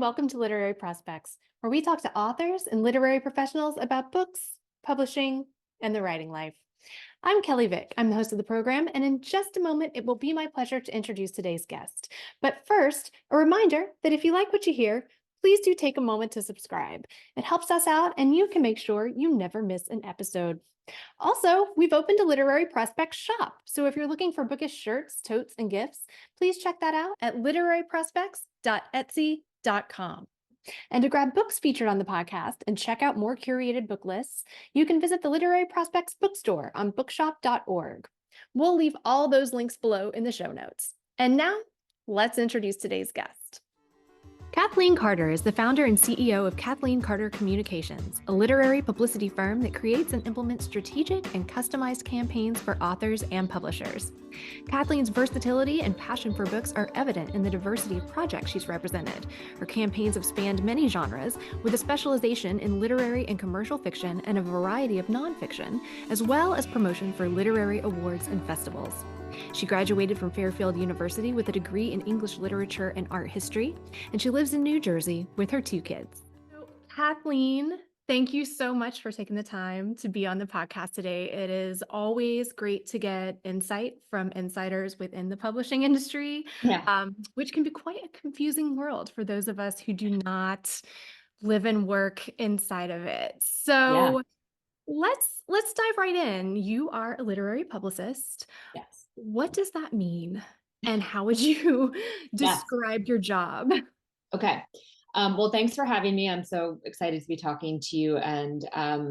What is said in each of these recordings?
welcome to Literary Prospects, where we talk to authors and literary professionals about books, publishing, and the writing life. I'm Kelley Vick. I'm the host of the program, and in just a moment, it will be my pleasure to introduce today's guest. But first, a reminder that if you like what you hear, please do take a moment to subscribe. It helps us out, and you can make sure you never miss an episode. Also, we've opened a Literary Prospects shop, so if you're looking for bookish shirts, totes, and gifts, please check that out at literaryprospects.etsy.com. And to grab books featured on the podcast and check out more curated book lists, you can visit the Literary Prospects bookstore on bookshop.org. We'll leave all those links below in the show notes. And now, let's introduce today's guest. Kathleen Carter is the founder and CEO of Kathleen Carter Communications, a literary publicity firm that creates and implements strategic and customized campaigns for authors and publishers. Kathleen's versatility and passion for books are evident in the diversity of projects she's represented. Her campaigns have spanned many genres, with a specialization in literary and commercial fiction and a variety of nonfiction, as well as promotion for literary awards and festivals. She graduated from Fairfield University with a degree in English literature and art history, and she lives in New Jersey with her 2 kids. So, Kathleen, thank you so much for taking the time to be on the podcast today. It is always great to get insight from insiders within the publishing industry, which can be quite a confusing world for those of us who do not live and work inside of it. So let's dive right in. You are a literary publicist. Yes. What does that mean? And how would you describe your job? Okay. Well, thanks for having me. I'm so excited to be talking to you and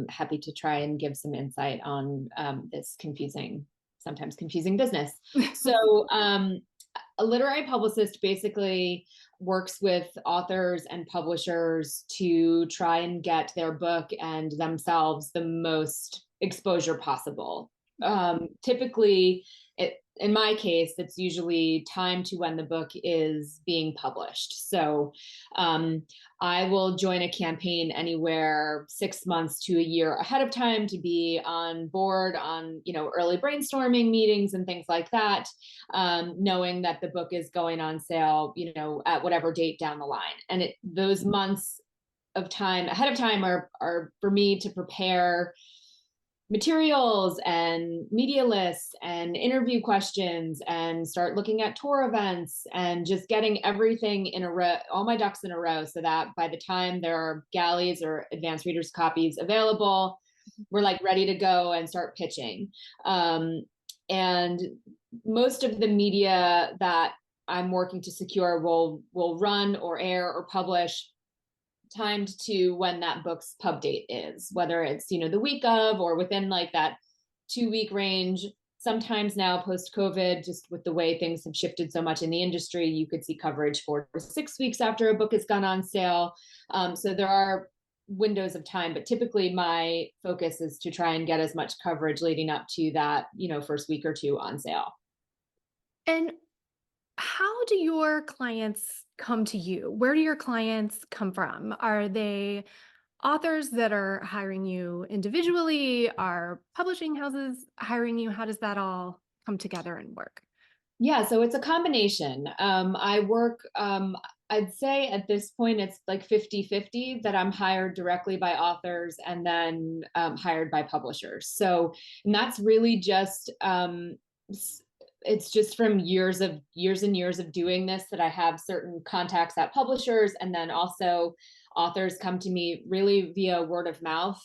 happy to try and give some insight on this sometimes confusing business. So a literary publicist basically works with authors and publishers to try and get their book and themselves the most exposure possible. Typically, in my case, it's usually time to when the book is being published. So I will join a campaign anywhere 6 months to a year ahead of time to be on board on, early brainstorming meetings and things like that, knowing that the book is going on sale, at whatever date down the line. And those months of time ahead of time are for me to prepare materials and media lists and interview questions and start looking at tour events and just getting everything in a row, all my ducks in a row, so that by the time there are galleys or advanced readers copies available, we're like ready to go and start pitching. And most of the media that I'm working to secure will run or air or publish timed to when that book's pub date is, whether it's, the week of or within like that 2-week range. Sometimes now post-COVID, just with the way things have shifted so much in the industry, you could see coverage 4 to 6 weeks after a book has gone on sale. So there are windows of time, but typically my focus is to try and get as much coverage leading up to that, first week or 2 on sale. And how do your clients come to you? Where do your clients come from? Are they authors that are hiring you individually? Are publishing houses hiring you? How does that all come together and work? Yeah, so it's a combination. I work, I'd say at this point, it's like 50-50 that I'm hired directly by authors and then hired by publishers. So, and that's really just, it's just from years and years of doing this that I have certain contacts at publishers, and then also authors come to me really via word of mouth,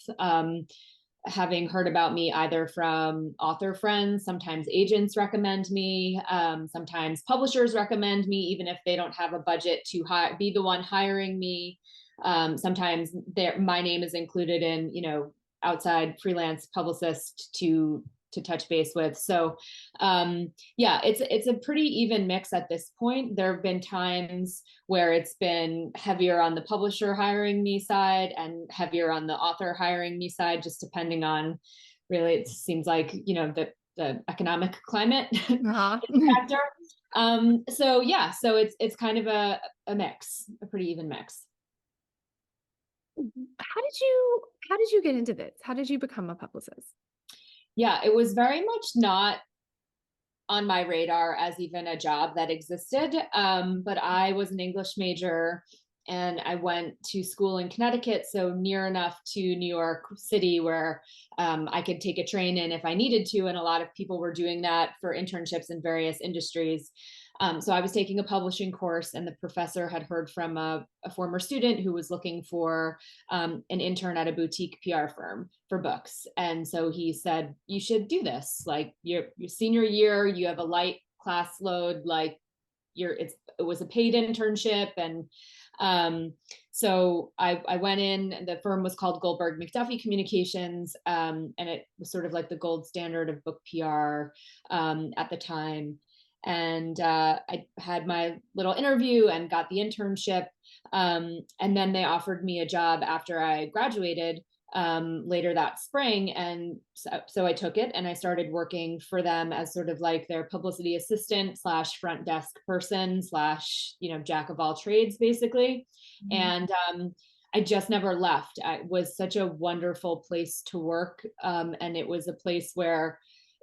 having heard about me either from author friends. Sometimes agents recommend me, sometimes publishers recommend me, even if they don't have a budget to be the one hiring me. Sometimes my name is included in, outside freelance publicist to touch base with. So it's a pretty even mix at this point. There have been times where it's been heavier on the publisher hiring me side and heavier on the author hiring me side, just depending on, really, it seems like, the economic climate factor. So it's kind of a mix, a pretty even mix. How did you get into this? How did you become a publicist? Yeah, it was very much not on my radar as even a job that existed. But I was an English major And I went to school in Connecticut, so near enough to New York City where I could take a train in if I needed to. And a lot of people were doing that for internships in various industries. So I was taking a publishing course, and the professor had heard from a former student who was looking for an intern at a boutique PR firm for books. And so he said, you should do this. Like your senior year, you have a light class load, like it was a paid internship. And so I went in. The firm was called Goldberg McDuffie Communications, and it was sort of like the gold standard of book PR at the time. And I had my little interview and got the internship. And then they offered me a job after I graduated later that spring. And so I took it, and I started working for them as sort of like their publicity assistant / front desk person / jack of all trades, basically. And I just never left. It was such a wonderful place to work. And it was a place where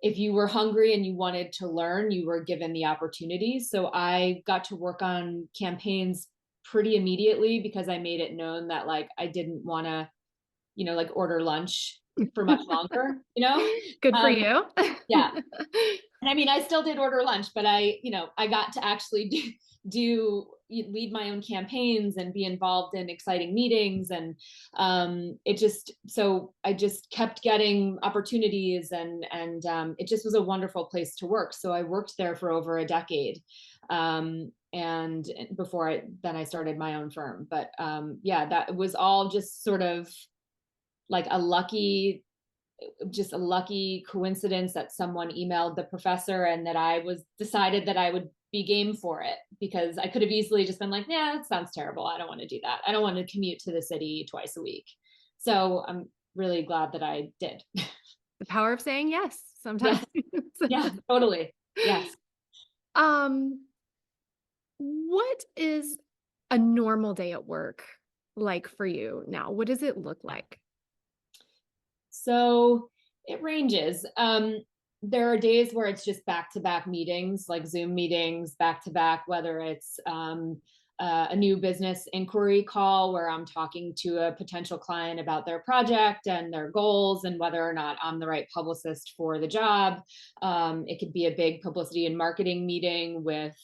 if you were hungry and you wanted to learn, you were given the opportunity. So I got to work on campaigns pretty immediately because I made it known that like I didn't want to, like order lunch for much longer, Good for you. Yeah. And I mean, I still did order lunch, but I got to actually lead my own campaigns and be involved in exciting meetings. And so I just kept getting opportunities, and it just was a wonderful place to work. So I worked there for over a decade. And before I started my own firm. But that was all just sort of like a lucky coincidence that someone emailed the professor and that I decided that I would be game for it, because I could have easily just been like, yeah, that sounds terrible. I don't want to do that. I don't want to commute to the city twice a week. So I'm really glad that I did. The power of saying yes sometimes. Yeah, totally. Yes. What is a normal day at work like for you now? What does it look like? So it ranges. There are days where it's just back-to-back meetings, like Zoom meetings, back-to-back, whether it's a new business inquiry call where I'm talking to a potential client about their project and their goals and whether or not I'm the right publicist for the job. It could be a big publicity and marketing meeting with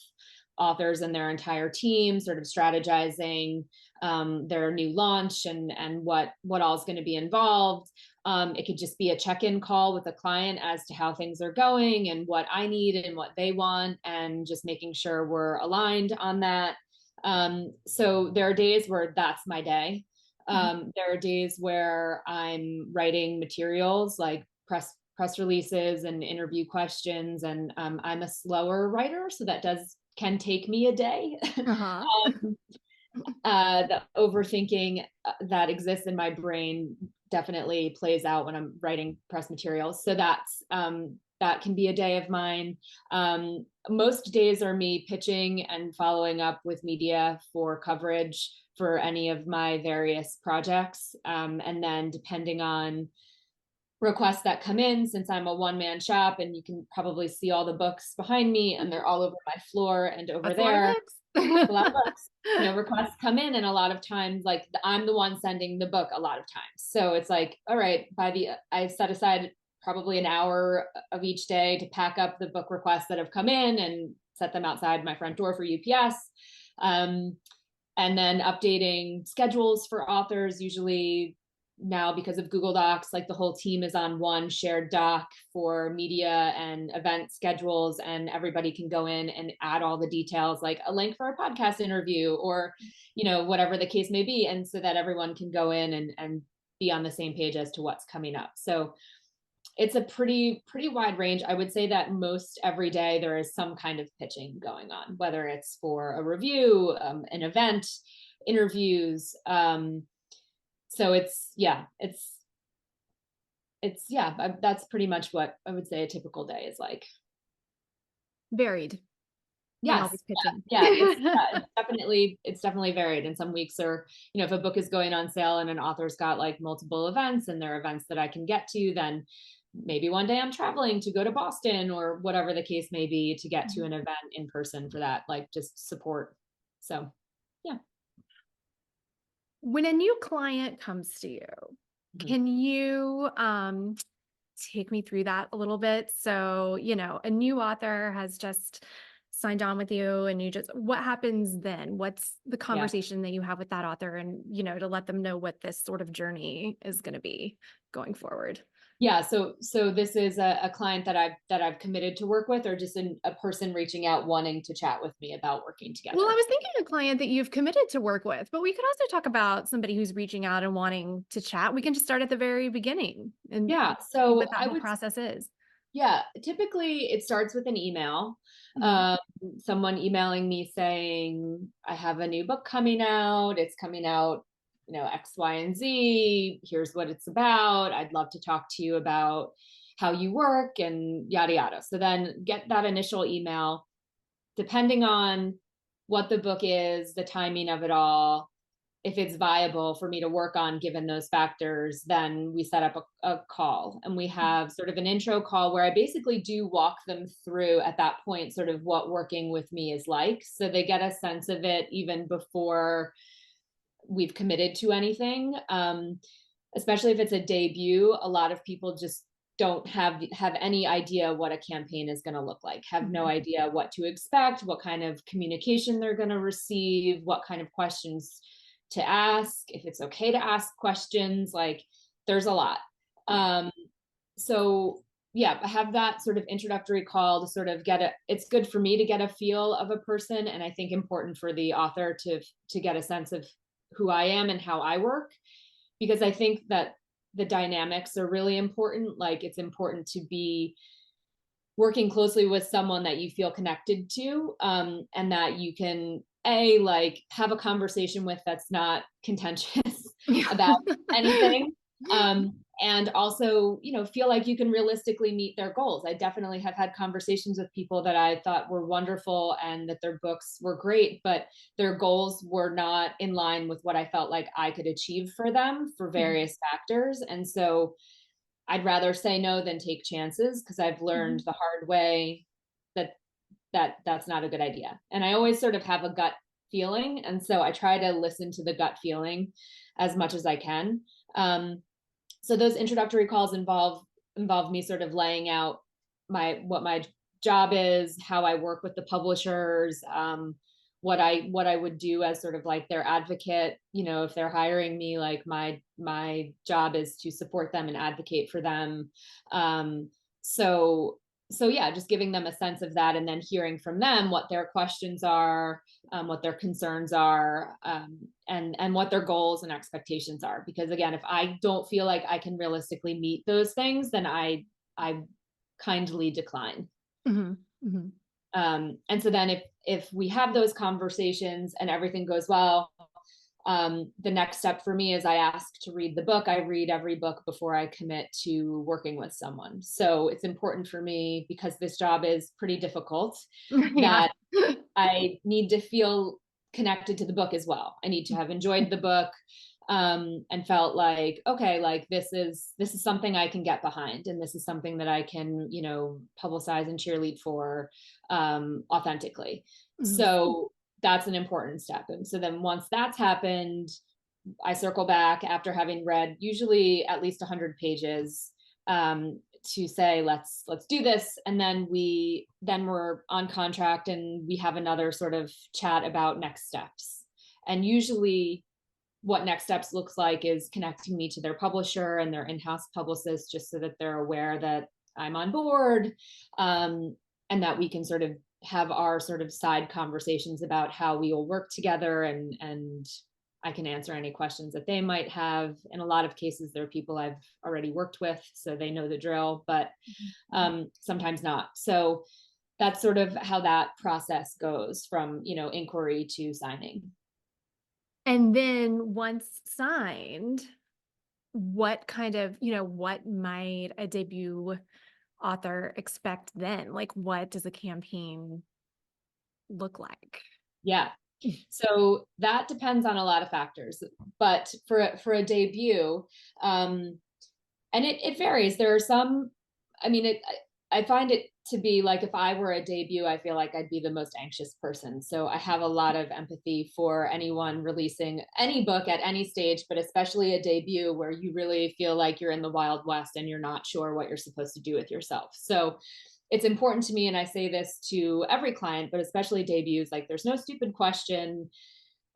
authors and their entire team, sort of strategizing their new launch and what all is going to be involved. It could just be a check-in call with a client as to how things are going and what I need and what they want, and just making sure we're aligned on that. So there are days where that's my day. There are days where I'm writing materials like press releases and interview questions, and I'm a slower writer, so that can take me a day. Uh-huh. The overthinking that exists in my brain definitely plays out when I'm writing press materials. So that can be a day of mine. Most days are me pitching and following up with media for coverage for any of my various projects. And then depending on requests that come in, since I'm a one-man shop, and you can probably see all the books behind me and they're all over my floor and over there. A lot of books. Requests come in, and a lot of times like I'm the one sending the book a lot of times. So it's like, all right, I set aside probably an hour of each day to pack up the book requests that have come in and set them outside my front door for UPS. And then updating schedules for authors. Usually now, because of Google Docs, like the whole team is on one shared doc for media and event schedules, and everybody can go in and add all the details, like a link for a podcast interview or, whatever the case may be. And so that everyone can go in and be on the same page as to what's coming up. So it's a pretty wide range. I would say that most every day there is some kind of pitching going on, whether it's for a review, an event, interviews. So that's pretty much what I would say a typical day is like. Varied. Yes. Pitching. It's definitely varied. And some weeks are, if a book is going on sale and an author's got like multiple events and there are events that I can get to, then maybe one day I'm traveling to go to Boston or whatever the case may be to get to an event in person for that, like just support. So, yeah. when a new client comes to you, can you take me through that a little bit? So, a new author has just signed on with you and what happens then? What's the conversation that you have with that author and, to let them know what this sort of journey is going to be going forward? Yeah. So this is a client that I've committed to work with, or just a person reaching out wanting to chat with me about working together? Well, I was thinking a client that you've committed to work with, but we could also talk about somebody who's reaching out and wanting to chat. We can just start at the very beginning and see what that whole process is. Yeah, typically it starts with an email. Someone emailing me saying, I have a new book coming out. It's coming out, X, Y, and Z. Here's what it's about. I'd love to talk to you about how you work and yada, yada. So then get that initial email, depending on what the book is, the timing of it all. If it's viable for me to work on, given those factors, then we set up a call, and we have sort of an intro call where I basically do walk them through at that point, sort of what working with me is like. So they get a sense of it even before we've committed to anything. Especially if it's a debut, a lot of people just don't have any idea what a campaign is going to look like, have no idea what to expect, what kind of communication they're going to receive, what kind of questions to ask, if it's okay to ask questions. Like, there's a lot. So yeah, I have that sort of introductory call to sort of it's good for me to get a feel of a person, and I think important for the author to get a sense of who I am and how I work, because I think that the dynamics are really important. Like, it's important to be working closely with someone that you feel connected to, and that you can have a conversation with that's not contentious about anything, and also feel like you can realistically meet their goals. I definitely have had conversations with people that I thought were wonderful and that their books were great, but their goals were not in line with what I felt like I could achieve for them for various factors. And so I'd rather say no than take chances, because I've learned the hard way that's not a good idea. And I always sort of have a gut feeling, and so I try to listen to the gut feeling as much as I can. So those introductory calls involve me sort of laying out what my job is, how I work with the publishers, what I would do as sort of like their advocate. If they're hiring me, like my job is to support them and advocate for them. So yeah, just giving them a sense of that, and then hearing from them what their questions are, what their concerns are, and what their goals and expectations are. Because again, if I don't feel like I can realistically meet those things, then I kindly decline. And so then if we have those conversations and everything goes well, the next step for me is I ask to read the book. I read every book before I commit to working with someone. So it's important for me, because this job is pretty difficult, that I need to feel connected to the book as well. I need to have enjoyed the book, and felt like, okay, like this is something I can get behind, and this is something that I can, publicize and cheerlead for, authentically. So that's an important step. And so then once that's happened, I circle back after having read usually at least 100 pages, to say, let's do this. And then we're on contract, and we have another sort of chat about next steps. And usually what next steps looks like is connecting me to their publisher and their in-house publicist, just so that they're aware that I'm on board, and that we can sort of have our sort of side conversations about how we will work together, and I can answer any questions that they might have. In a lot of cases, there are people I've already worked with, so they know the drill, but sometimes not. So that's sort of how that process goes from, inquiry to signing. And then once signed, what kind of, what might a debut author expect then? Like, what does a campaign look like? Yeah. So that depends on a lot of factors, but for a debut, and it varies. There are some, I find it to be like, if I were a debut, I feel like I'd be the most anxious person. So I have a lot of empathy for anyone releasing any book at any stage, but especially a debut where you really feel like you're in the Wild West and you're not sure what you're supposed to do with yourself. So it's important to me, and I say this to every client, but especially debuts, like, there's no stupid question.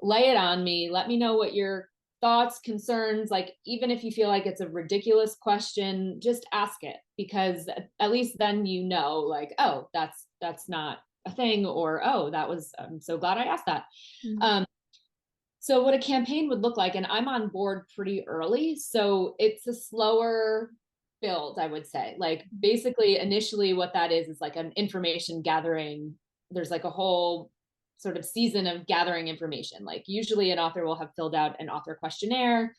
Lay it on me. Let me know what your thoughts, concerns, like, even if you feel like it's a ridiculous question, just ask it, because at least then you know, like, oh, that's not a thing, or oh, I'm so glad I asked that. Mm-hmm. So what a campaign would look like, and I'm on board pretty early, so it's a slower build, I would say. Like, basically, initially what that is like an information gathering. There's like a whole sort of season of gathering information. Like, usually an author will have filled out an author questionnaire.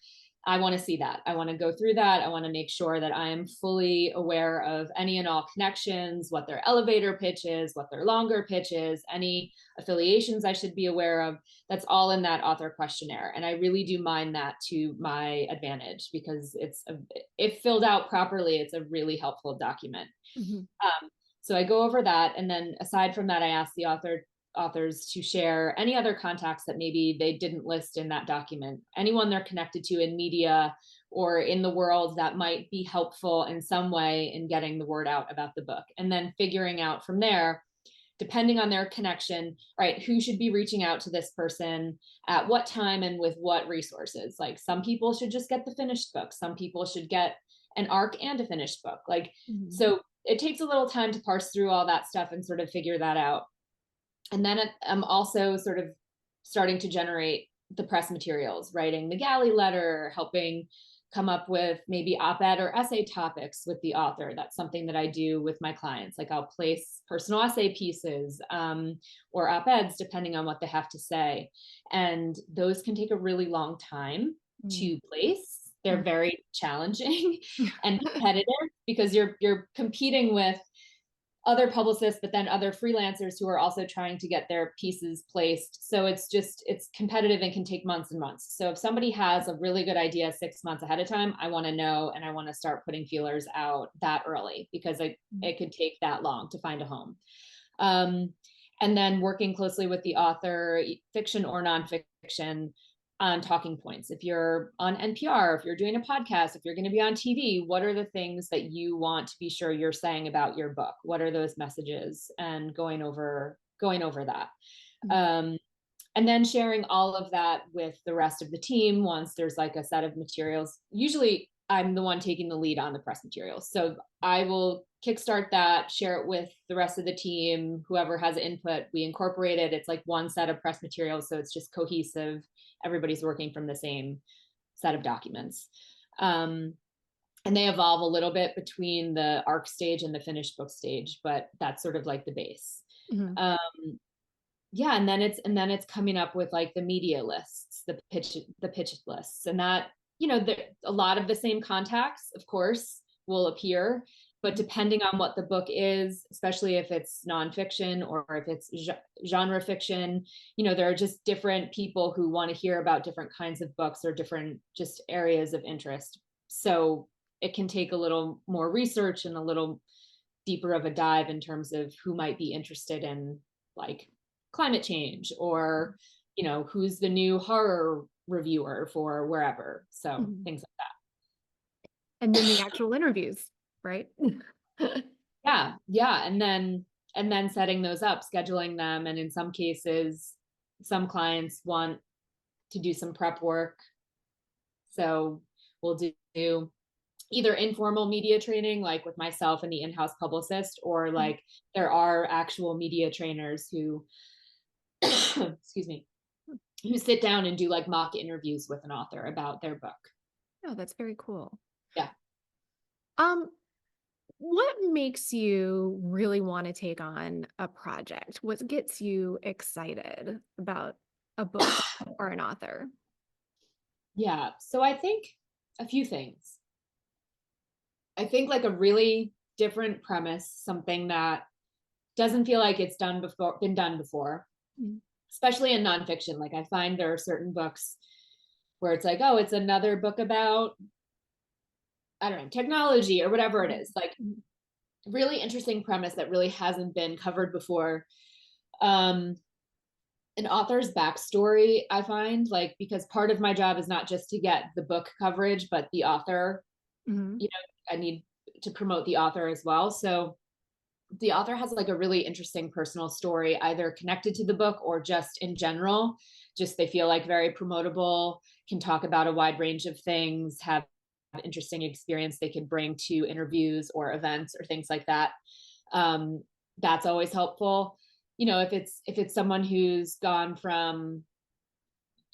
I want to see that. I want to go through that. I want to make sure that I am fully aware of any and all connections, what their elevator pitch is, what their longer pitch is, any affiliations I should be aware of. That's all in that author questionnaire. And I really do mind that to my advantage, because if filled out properly, it's a really helpful document. Mm-hmm. So I go over that. And then aside from that, I ask the authors to share any other contacts that maybe they didn't list in that document, anyone they're connected to in media or in the world that might be helpful in some way in getting the word out about the book. And then figuring out from there, depending on their connection, right, who should be reaching out to this person at what time and with what resources. Like, some people should just get the finished book. Some people should get an arc and a finished book. Like, Mm-hmm. so it takes a little time to parse through all that stuff and sort of figure that out. And then I'm also sort of starting to generate the press materials, writing the galley letter, helping come up with maybe op-ed or essay topics with the author. That's something that I do with my clients. Like, I'll place personal essay pieces or op-eds depending on what they have to say. And those can take a really long time to place. They're very challenging and competitive, because you're competing with other publicists, but then other freelancers who are also trying to get their pieces placed. So it's competitive and can take months and months. So if somebody has a really good idea 6 months ahead of time, I want to know, and I want to start putting feelers out that early, because it could take that long to find a home. And then working closely with the author, fiction or nonfiction, on talking points. If you're on NPR, if you're doing a podcast, if you're going to be on TV, what are the things that you want to be sure you're saying about your book? What are those messages? And going over that. And then sharing all of that with the rest of the team once there's like a set of materials. Usually I'm the one taking the lead on the press materials. So I will kickstart that, share it with the rest of the team, whoever has input, we incorporate it. It's like one set of press materials. So it's just cohesive. Everybody's working from the same set of documents. And they evolve a little bit between the arc stage and the finished book stage, but that's sort of like the base. Mm-hmm. Yeah. And then it's coming up with like the media lists, the pitch lists, and that, a lot of the same contacts, of course, will appear, but depending on what the book is, especially if it's nonfiction or if it's genre fiction, there are just different people who want to hear about different kinds of books or different just areas of interest. So it can take a little more research and a little deeper of a dive in terms of who might be interested in, like, climate change, or, who's the new horror reviewer for wherever. So things like that. And then the actual interviews, right? Yeah. And then setting those up, scheduling them. And in some cases, some clients want to do some prep work. So we'll do either informal media training, like with myself and the in-house publicist, or like there are actual media trainers who, excuse me, who sit down and do like mock interviews with an author about their book. Oh, that's very cool. Yeah. What makes you really want to take on a project? What gets you excited about a book or an author? Yeah. So I think a few things. I think like a really different premise, something that doesn't feel like it's been done before, especially in nonfiction. Like, I find there are certain books where it's like, oh, it's another book about, I don't know, technology or whatever it is. Like, really interesting premise that really hasn't been covered before. Um, an author's backstory, I find, like, because part of my job is not just to get the book coverage, but the author, Mhm. you know, I need to promote the author as well. So the author has like a really interesting personal story, either connected to the book or just in general. Just they feel like very promotable, can talk about a wide range of things, have interesting experience they can bring to interviews or events or things like that. Um, that's always helpful. You know, if it's someone who's gone from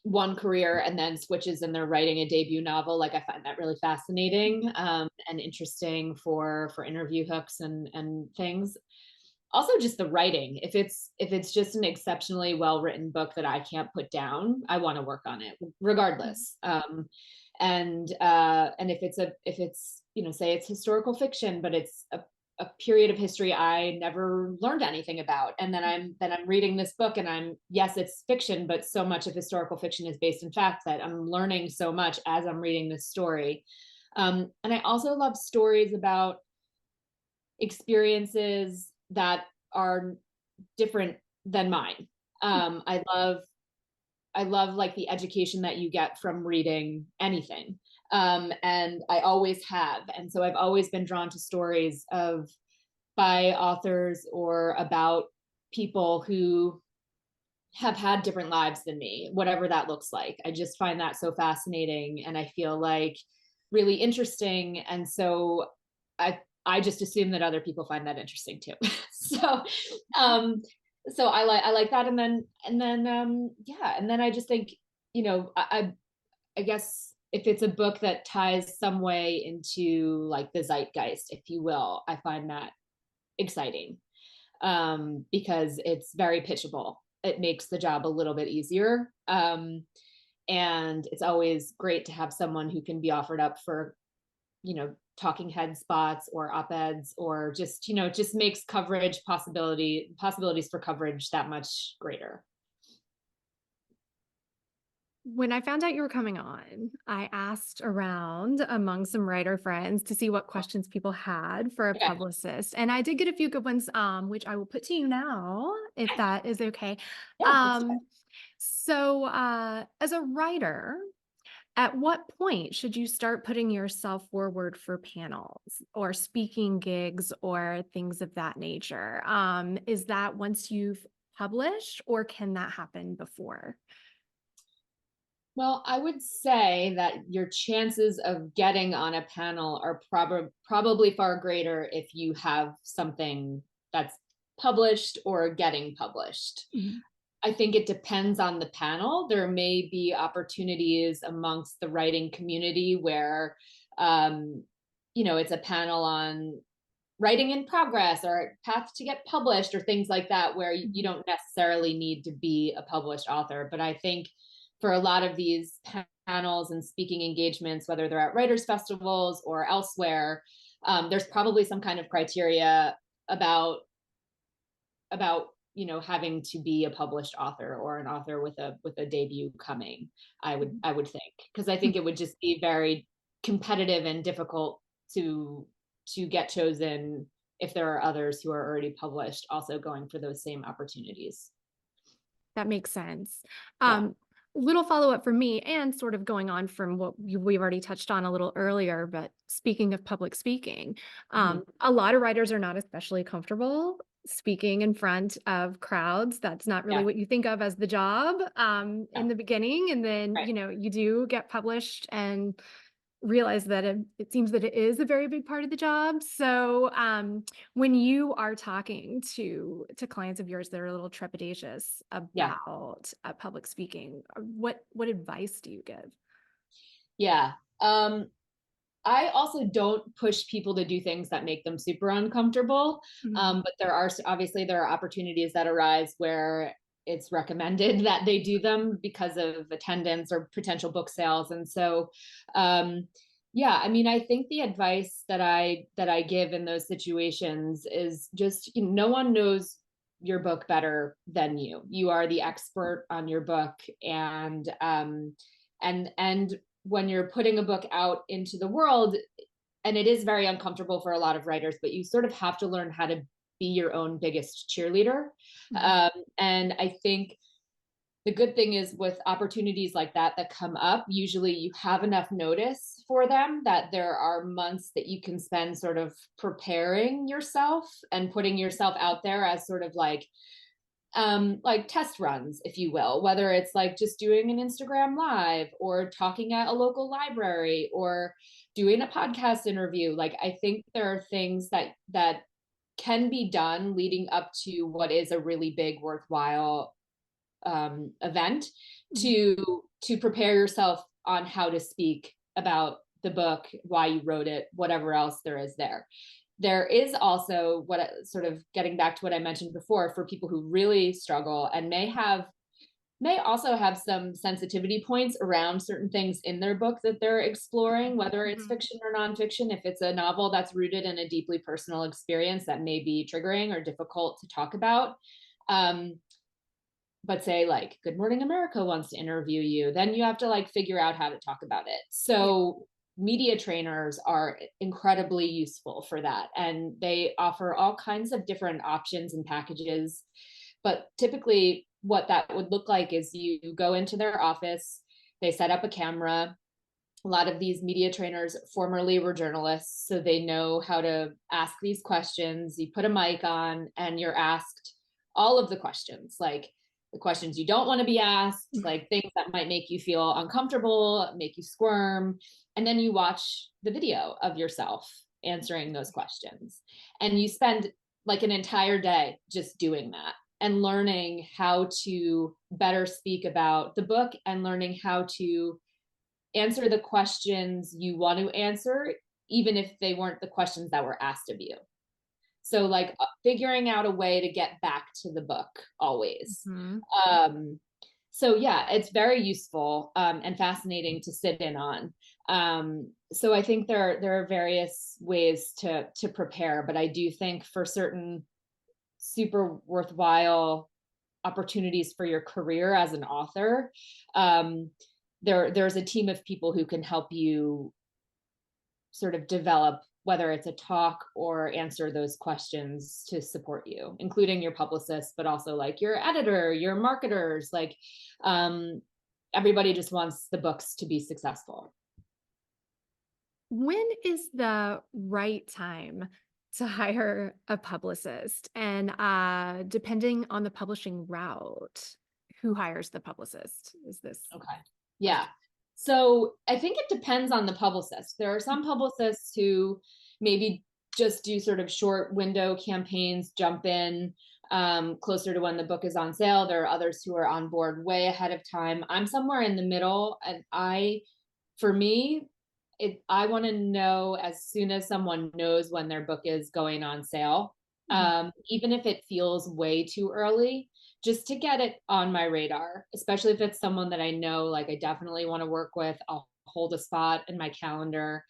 one career and then switches and they're writing a debut novel, like I find that really fascinating, and interesting for interview hooks and things. Also just the writing, if it's just an exceptionally well written book that I can't put down, I want to work on it regardless. And if it's, you know, say it's historical fiction, but it's a period of history I never learned anything about, and then I'm reading this book and I'm, yes, it's fiction, but so much of historical fiction is based in fact, that I'm learning so much as I'm reading this story. And I also love stories about experiences that are different than mine. I love like the education that you get from reading anything. And I always have. And so I've always been drawn to stories of by authors or about people who have had different lives than me, whatever that looks like. I just find that so fascinating and I feel like really interesting. And so I just assume that other people find that interesting too. so um so I like that. And then yeah, and then I just think, you know, I guess if it's a book that ties some way into like the zeitgeist, if you will, I find that exciting, because it's very pitchable. It makes the job a little bit easier. And it's always great to have someone who can be offered up for, you know, talking head spots or op-eds, or just, you know, just makes possibilities for coverage that much greater. When I found out you were coming on, I asked around among some writer friends to see what questions people had for a Okay. publicist. And I did get a few good ones, which I will put to you now, if that is okay. Yeah, let's do it. As a writer, at what point should you start putting yourself forward for panels or speaking gigs or things of that nature? Is that once you've published, or can that happen before? Well, I would say that your chances of getting on a panel are probably far greater if you have something that's published or getting published. Mhm. I think it depends on the panel. There may be opportunities amongst the writing community where, um, you know, it's a panel on writing in progress or path to get published or things like that, where you don't necessarily need to be a published author. But I think for a lot of these panels and speaking engagements, whether they're at writers festivals or elsewhere, there's probably some kind of criteria about about you know, having to be a published author or an author with a debut coming. I would think, because I think it would just be very competitive and difficult to get chosen if there are others who are already published also going for those same opportunities. That makes sense. Yeah. Little follow-up for me, and sort of going on from what we've already touched on a little earlier, but speaking of public speaking, Mhm. a lot of writers are not especially comfortable speaking in front of crowds. That's not really Yeah. what you think of as the job, in Yeah. the beginning, and then, Right. you know, you do get published and realize that it seems that it is a very big part of the job. So, when you are talking to clients of yours that are a little trepidatious Yeah. about public speaking, what advice do you give? Yeah. I also don't push people to do things that make them super uncomfortable. Mhm. But obviously there are opportunities that arise where it's recommended that they do them because of attendance or potential book sales. And so, yeah, I mean, I think the advice that I give in those situations is just, you know, no one knows your book better than you. You are the expert on your book, and when you're putting a book out into the world, and it is very uncomfortable for a lot of writers, but you sort of have to learn how to be your own biggest cheerleader. And I think the good thing is with opportunities like that come up, usually you have enough notice for them that there are months that you can spend sort of preparing yourself and putting yourself out there as sort of like test runs, if you will, whether it's like just doing an Instagram live or talking at a local library or doing a podcast interview. Like, I think there are things that can be done leading up to what is a really big, worthwhile event to prepare yourself on how to speak about the book, why you wrote it, whatever else there is there. There is also what sort of getting back to what I mentioned before, for people who really struggle and may also have some sensitivity points around certain things in their book that they're exploring, whether it's fiction or nonfiction. If it's a novel that's rooted in a deeply personal experience that may be triggering or difficult to talk about, but say like Good Morning America wants to interview you, then you have to like figure out how to talk about it. So media trainers are incredibly useful for that. And they offer all kinds of different options and packages. But typically what that would look like is you go into their office, they set up a camera. A lot of these media trainers formerly were journalists, so they know how to ask these questions. You put a mic on and you're asked all of the questions, like the questions you don't want to be asked, like things that might make you feel uncomfortable, make you squirm. And then you watch the video of yourself answering those questions. And you spend like an entire day just doing that and learning how to better speak about the book and learning how to answer the questions you want to answer, even if they weren't the questions that were asked of you. So like figuring out a way to get back to the book always. So yeah, it's very useful and fascinating to sit in on. So I think there are various ways to prepare, but I do think for certain super worthwhile opportunities for your career as an author, there's a team of people who can help you sort of develop, whether it's a talk or answer those questions to support you, including your publicist, but also like your editor, your marketers, like everybody just wants the books to be successful. When is the right time to hire a publicist? And depending on the publishing route, who hires the publicist? Is this okay? Yeah. So I think it depends on the publicist. There are some publicists who maybe just do sort of short window campaigns, jump in closer to when the book is on sale. There are others who are on board way ahead of time. I'm somewhere in the middle, and I want to know as soon as someone knows when their book is going on sale, even if it feels way too early, just to get it on my radar, especially if it's someone that I know, like I definitely want to work with. I'll hold a spot in my calendar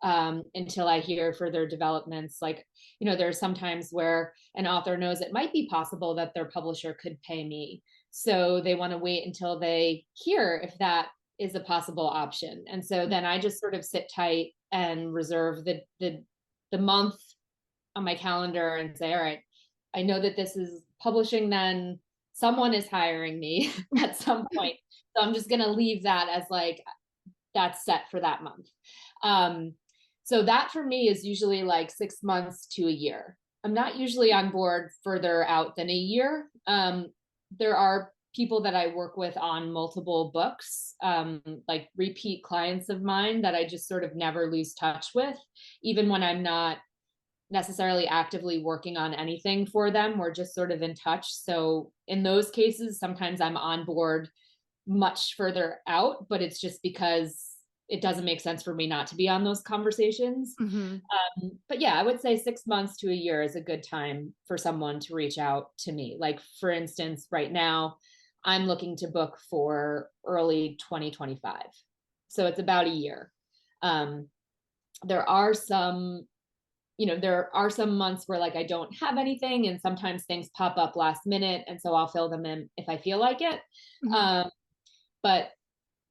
until I hear further developments. Like, there are some times where an author knows it might be possible that their publisher could pay me. So they want to wait until they hear if that is a possible option. And so then I just sort of sit tight and reserve the month on my calendar and say, all right, I know that this is publishing, then someone is hiring me at some point. So I'm just going to leave that as like, that's set for that month. So that for me is usually like 6 months to a year. I'm not usually on board further out than a year. There are people that I work with on multiple books, like repeat clients of mine that I just sort of never lose touch with, even when I'm not necessarily actively working on anything for them. We're just sort of in touch. So in those cases, sometimes I'm on board much further out, but it's just because it doesn't make sense for me not to be on those conversations. But yeah, I would say 6 months to a year is a good time for someone to reach out to me. Like, for instance, right now, I'm looking to book for early 2025. So it's about a year. There are some months where like I don't have anything, and sometimes things pop up last minute, and so I'll fill them in if I feel like it. But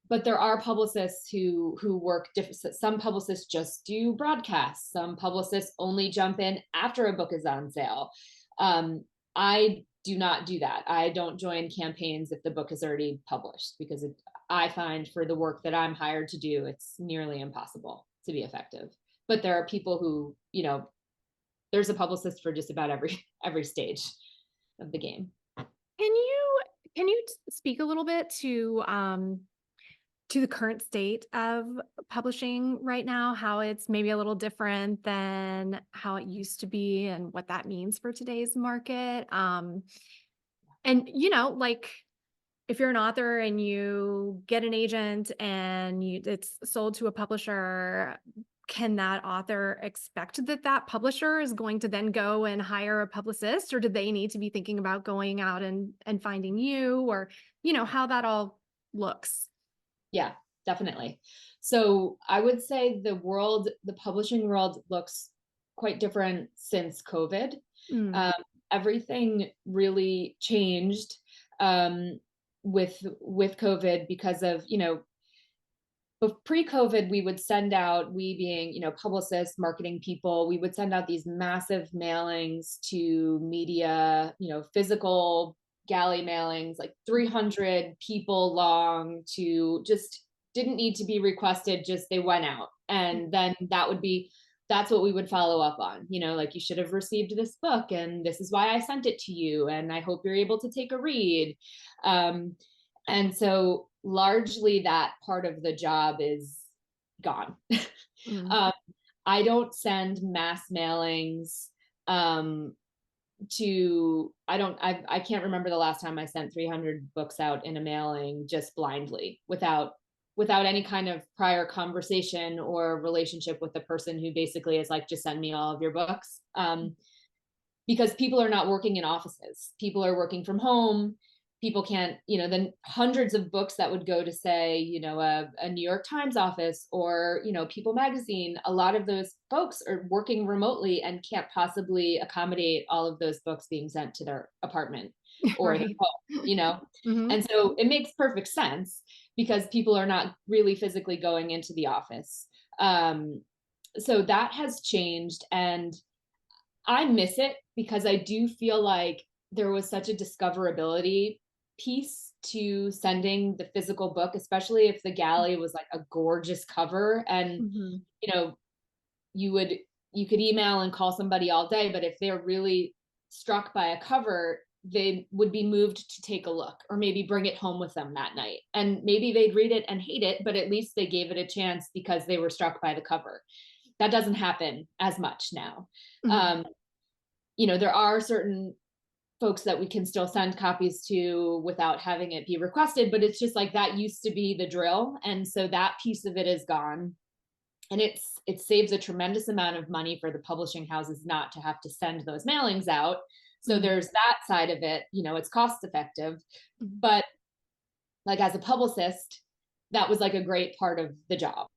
but there are publicists who work different. Some publicists just do broadcasts. Some publicists only jump in after a book is on sale. I do not do that. I don't join campaigns if the book is already published, because I find for the work that I'm hired to do, it's nearly impossible to be effective. But there are people who, there's a publicist for just about every stage of the game. Can you speak a little bit to the current state of publishing right now, how it's maybe a little different than how it used to be and what that means for today's market? And, like if you're an author and you get an agent and it's sold to a publisher, can that author expect that publisher is going to then go and hire a publicist, or do they need to be thinking about going out and finding you, or, how that all looks? Yeah, definitely. So I would say the publishing world looks quite different since COVID. Everything really changed with COVID because of, but pre-COVID, we would send out, we being, publicists, marketing people, we would send out these massive mailings to media, physical galley mailings, like 300 people long, to just didn't need to be requested, just they went out. And then that's what we would follow up on, like, you should have received this book and this is why I sent it to you. And I hope you're able to take a read. And so largely that part of the job is gone. I don't send mass mailings I can't remember the last time I sent 300 books out in a mailing just blindly without any kind of prior conversation or relationship with the person who basically is like, just send me all of your books. Because people are not working in offices. People are working from home. People can't, then hundreds of books that would go to, say, a New York Times office or, People Magazine, a lot of those folks are working remotely and can't possibly accommodate all of those books being sent to their apartment or Right. their home, And so it makes perfect sense because people are not really physically going into the office. So that has changed, and I miss it because I do feel like there was such a discoverability piece to sending the physical book, especially if the galley was like a gorgeous cover. And, you could email and call somebody all day, but if they're really struck by a cover, they would be moved to take a look or maybe bring it home with them that night. And maybe they'd read it and hate it, but at least they gave it a chance because they were struck by the cover. That doesn't happen as much now. There are certain folks that we can still send copies to without having it be requested, but it's just like that used to be the drill. And so that piece of it is gone. And it saves a tremendous amount of money for the publishing houses not to have to send those mailings out. So there's that side of it, it's cost effective. But like as a publicist, that was like a great part of the job.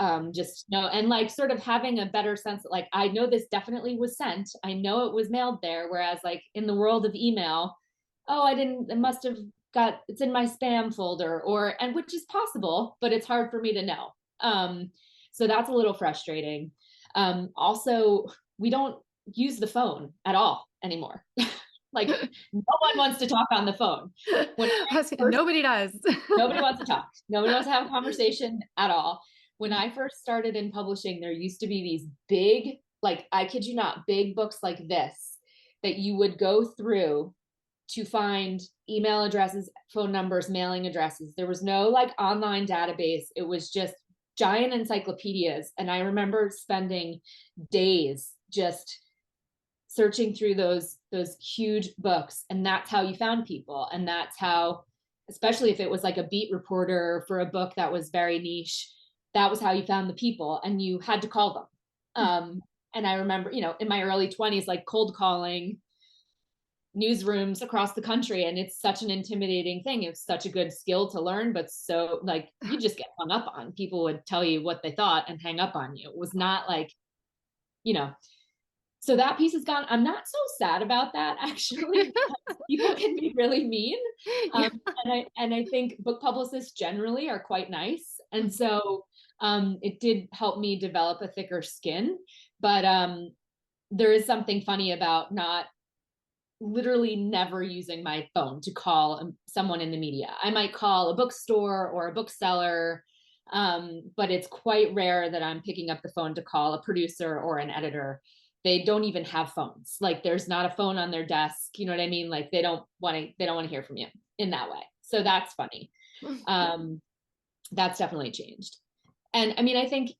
And like sort of having a better sense that, like, I know this definitely was sent. I know it was mailed there. Whereas like in the world of email, it must have it's in my spam folder and which is possible, but it's hard for me to know. So that's a little frustrating. Also, we don't use the phone at all anymore. Like no one wants to talk on the phone. Nobody does. Nobody wants to talk. Nobody wants to have a conversation at all. When I first started in publishing, there used to be these big, like, I kid you not, big books like this that you would go through to find email addresses, phone numbers, mailing addresses. There was no like online database. It was just giant encyclopedias. And I remember spending days just searching through those huge books. And that's how you found people. And that's how, especially if it was like a beat reporter for a book that was very niche, that was how you found the people, and you had to call them. And I remember, in my early 20s, like cold calling newsrooms across the country. And it's such an intimidating thing. It's such a good skill to learn, but so like you just get hung up on. People would tell you what they thought and hang up on you. It was not like, So that piece is gone. I'm not so sad about that, actually, because people can be really mean. Yeah. And I think book publicists generally are quite nice. And Mm. so it did help me develop a thicker skin. But there is something funny about not literally never using my phone to call someone in the media. I might call a bookstore or a bookseller, but it's quite rare that I'm picking up the phone to call a producer or an editor. They don't even have phones. Like there's not a phone on their desk. You know what I mean? Like they don't want to hear from you in that way. So that's funny. That's definitely changed. And I mean, I think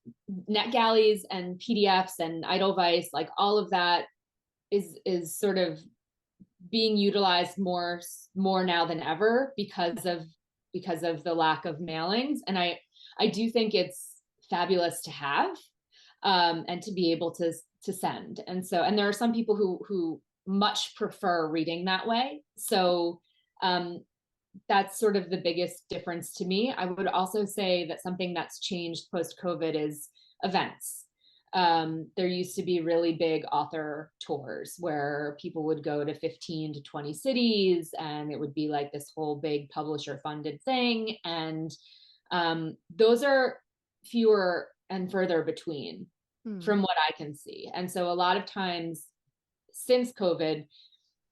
NetGalleys and PDFs and Edelweiss, like all of that is sort of being utilized more now than ever because of the lack of mailings. And I do think it's fabulous to have, and to be able to send. And so, and there are some people who much prefer reading that way. So that's sort of the biggest difference to me. I would also say that something that's changed post-COVID is events. There used to be really big author tours where people would go to 15 to 20 cities, and it would be like this whole big publisher funded thing. And those are fewer and further between from what I can see. And so a lot of times since COVID,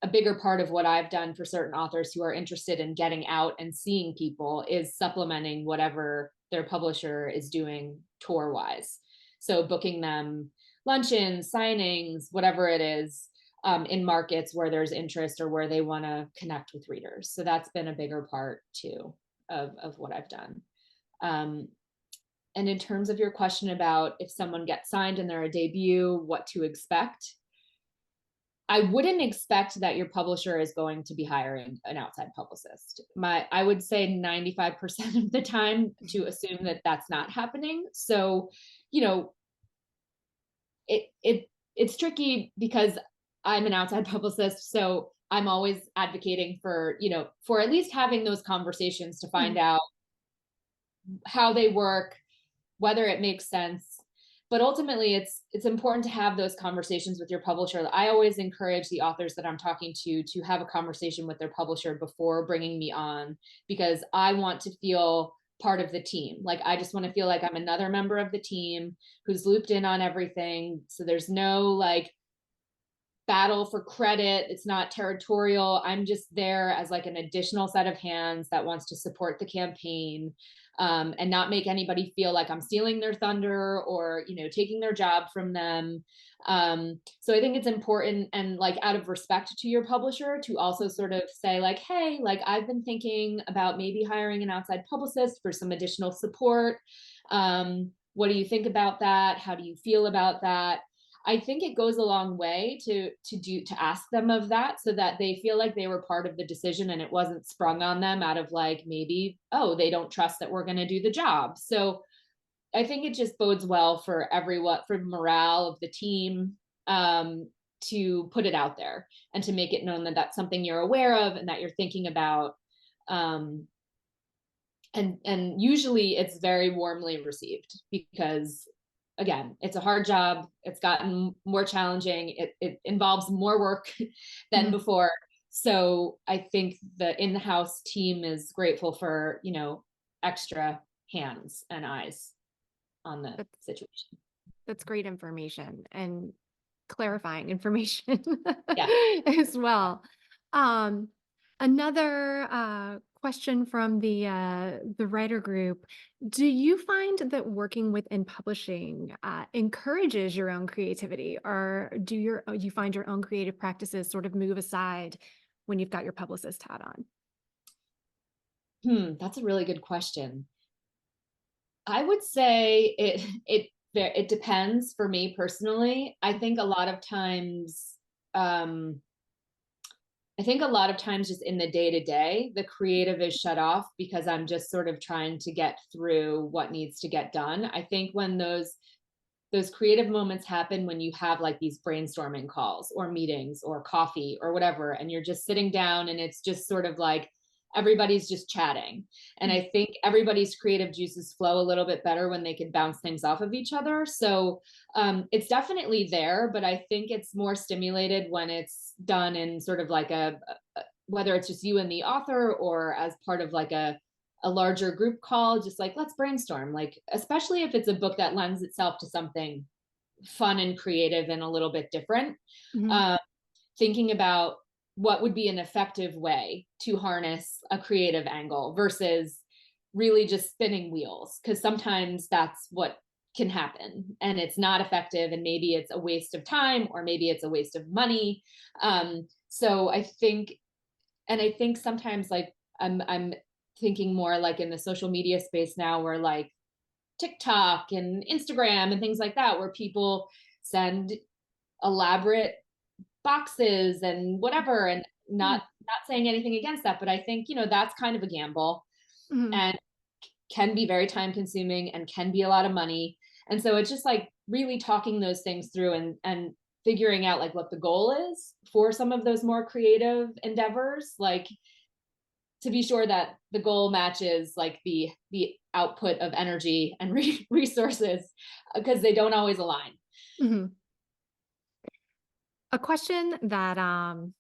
a bigger part of what I've done for certain authors who are interested in getting out and seeing people is supplementing whatever their publisher is doing tour wise. So booking them luncheons, signings, whatever it is, in markets where there's interest or where they want to connect with readers. So that's been a bigger part too of what I've done. And in terms of your question about if someone gets signed and they're a debut, what to expect, I wouldn't expect that your publisher is going to be hiring an outside publicist. I would say 95% of the time to assume that that's not happening. So, you know, it's tricky because I'm an outside publicist. So I'm always advocating for, for at least having those conversations to find out how they work, whether it makes sense. But ultimately, it's important to have those conversations with your publisher. I always encourage the authors that I'm talking to have a conversation with their publisher before bringing me on, because I want to feel part of the team. Like, I just want to feel like I'm another member of the team who's looped in on everything. So there's no like battle for credit. It's not territorial. I'm just there as like an additional set of hands that wants to support the campaign, and not make anybody feel like I'm stealing their thunder or, taking their job from them. So I think it's important, and like out of respect to your publisher, to also sort of say like, hey, like I've been thinking about maybe hiring an outside publicist for some additional support. What do you think about that? How do you feel about that? I think it goes a long way to ask them of that, so that they feel like they were part of the decision and it wasn't sprung on them out of like, maybe, oh, they don't trust that we're going to do the job. So I think it just bodes well for everyone, for morale of the team, to put it out there and to make it known that that's something you're aware of and that you're thinking about. And usually it's very warmly received, because again, it's a hard job. It's gotten more challenging. It involves more work than before. So I think the in-house team is grateful for, extra hands and eyes on the situation. That's great information and clarifying information Yeah. as well. Another question from the writer group: do you find that working within publishing encourages your own creativity, or do you find your own creative practices sort of move aside when you've got your publicist hat on? That's a really good question. I would say it depends for me personally. I think a lot of times, just in the day-to-day, the creative is shut off because I'm just sort of trying to get through what needs to get done. I think when those creative moments happen, when you have like these brainstorming calls or meetings or coffee or whatever, and you're just sitting down and it's just sort of like everybody's just chatting. And I think everybody's creative juices flow a little bit better when they can bounce things off of each other. So it's definitely there, but I think it's more stimulated when it's done in sort of like whether it's just you and the author or as part of like a larger group call, just like, let's brainstorm, like, especially if it's a book that lends itself to something fun and creative and a little bit different. Thinking about what would be an effective way to harness a creative angle versus really just spinning wheels. Because sometimes that's what can happen and it's not effective. And maybe it's a waste of time or maybe it's a waste of money. So I think sometimes like I'm thinking more like in the social media space now where like TikTok and Instagram and things like that, where people send elaborate boxes and whatever, and not saying anything against that, but I think, that's kind of a gamble and can be very time consuming and can be a lot of money. And so it's just like really talking those things through and figuring out like what the goal is for some of those more creative endeavors, like to be sure that the goal matches like the output of energy and resources, because they don't always align. A question that our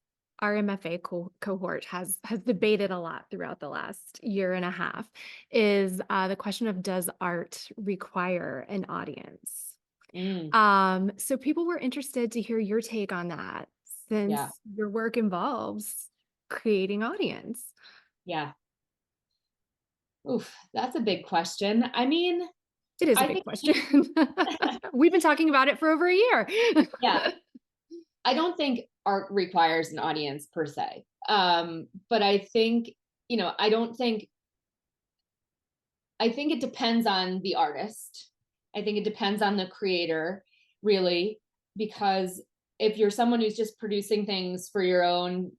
MFA cohort has debated a lot throughout the last year and a half is the question of, does art require an audience? So people were interested to hear your take on that, since your work involves creating audience. Yeah. Oof, that's a big question. I mean, it is a big question. We've been talking about it for over a year. Yeah. I don't think art requires an audience per se. But I think, I think it depends on the artist. I think it depends on the creator, really, because if you're someone who's just producing things for your own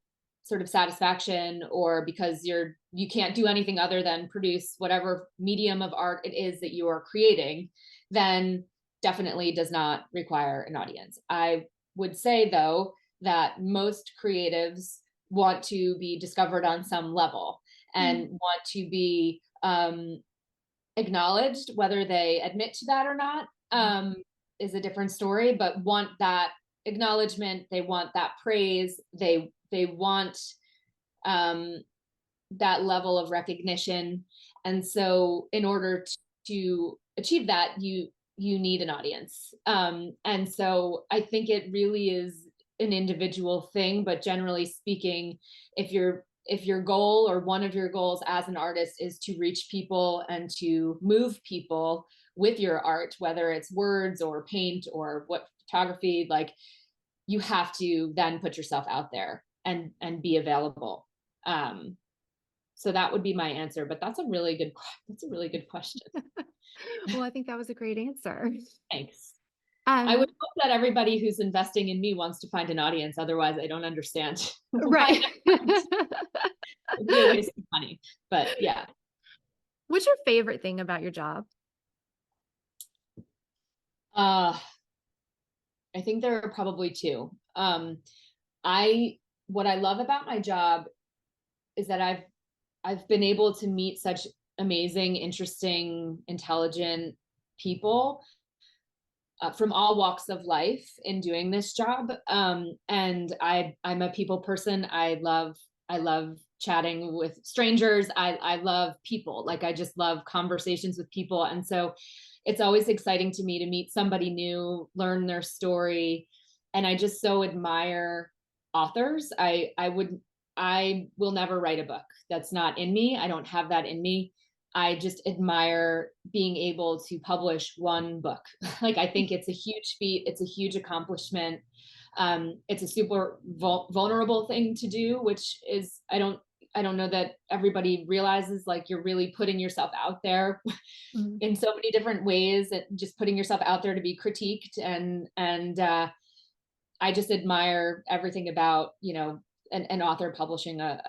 sort of satisfaction, or because you can't do anything other than produce whatever medium of art it is that you are creating, then definitely does not require an audience. I would say, though, that most creatives want to be discovered on some level and want to be acknowledged. Whether they admit to that or not is a different story, but want that acknowledgement. They want that praise. They want that level of recognition. And so in order to achieve that, you need an audience. And so I think it really is an individual thing, but generally speaking, if your goal or one of your goals as an artist is to reach people and to move people with your art, whether it's words or paint or what photography, like, you have to then put yourself out there and be available. So that would be my answer, but that's a really good question. Well, I think that was a great answer. Thanks. I would hope that everybody who's investing in me wants to find an audience. Otherwise, I don't understand. Right. It'd be a waste of money, but yeah. What's your favorite thing about your job? I think there are probably two. What I love about my job is that I've been able to meet such amazing, interesting, intelligent people from all walks of life in doing this job. And I'm a people person. I love chatting with strangers. I love people. Like, I just love conversations with people. And so it's always exciting to me to meet somebody new, learn their story. And I just so admire authors. I will never write a book. That's not in me. I don't have that in me. I just admire being able to publish one book. Like, I think it's a huge feat. It's a huge accomplishment. It's a super vulnerable thing to do, which is, I don't know that everybody realizes, like, you're really putting yourself out there in so many different ways, and just putting yourself out there to be critiqued. And I just admire everything about, an author publishing a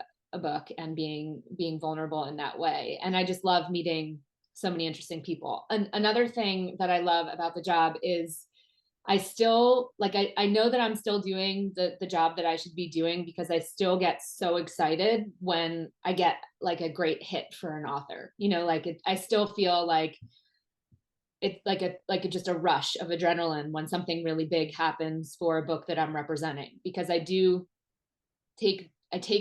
book and being vulnerable in that way. And I just love meeting so many interesting people. And another thing that I love about the job is I still like, I know that I'm still doing the job that I should be doing, because I still get so excited when I get like a great hit for an author, like I still feel like it's like just a rush of adrenaline when something really big happens for a book that I'm representing, because I take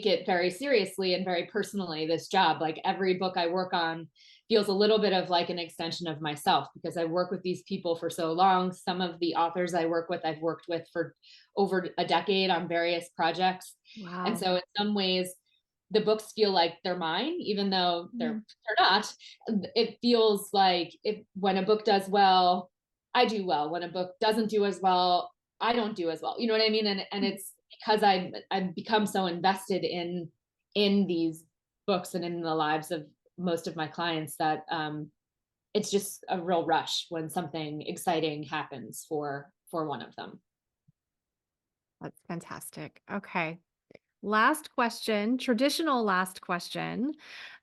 it very seriously and very personally, this job. Like every book I work on feels a little bit of like an extension of myself, because I work with these people for so long. Some of the authors I work with, I've worked with for over a decade on various projects. Wow. And so in some ways, the books feel like they're mine, even though they're not. It feels like when a book does well, I do well. When a book doesn't do as well, I don't do as well. You know what I mean? And it's because I've become so invested in these books and in the lives of most of my clients that it's just a real rush when something exciting happens for one of them. That's fantastic. Okay. Last question, traditional last question.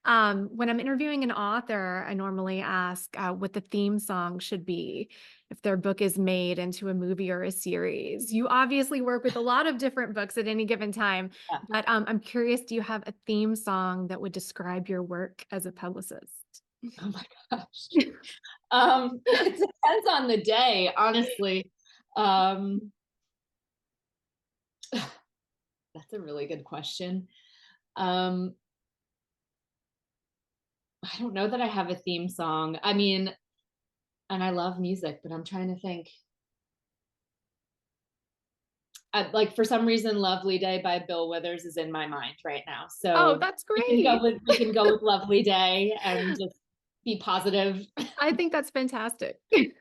When I'm interviewing an author, I normally ask what the theme song should be if their book is made into a movie or a series. You obviously work with a lot of different books at any given time, Yeah. but I'm curious, do you have a theme song that would describe your work as a publicist? Oh my gosh. It depends on the day, honestly. That's a really good question. I don't know that I have a theme song. I mean, and I love music, but I'm trying to think. Like for some reason, "Lovely Day" by Bill Withers is in my mind right now. Oh, So that's we can go great. with "Lovely Day" and just be positive. I think that's fantastic. Okay.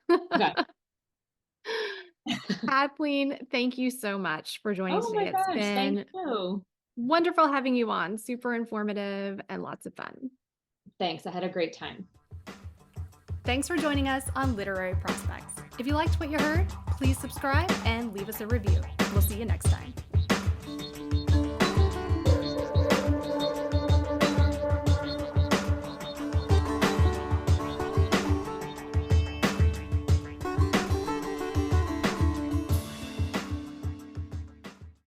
Kathleen, thank you so much for joining Oh my today. It's gosh, thank been you. wonderful having you on. Super informative and lots of fun. Thanks. I had a great time. Thanks for joining us on Literary Prospects. If you liked what you heard, please subscribe and leave us a review. We'll see you next time.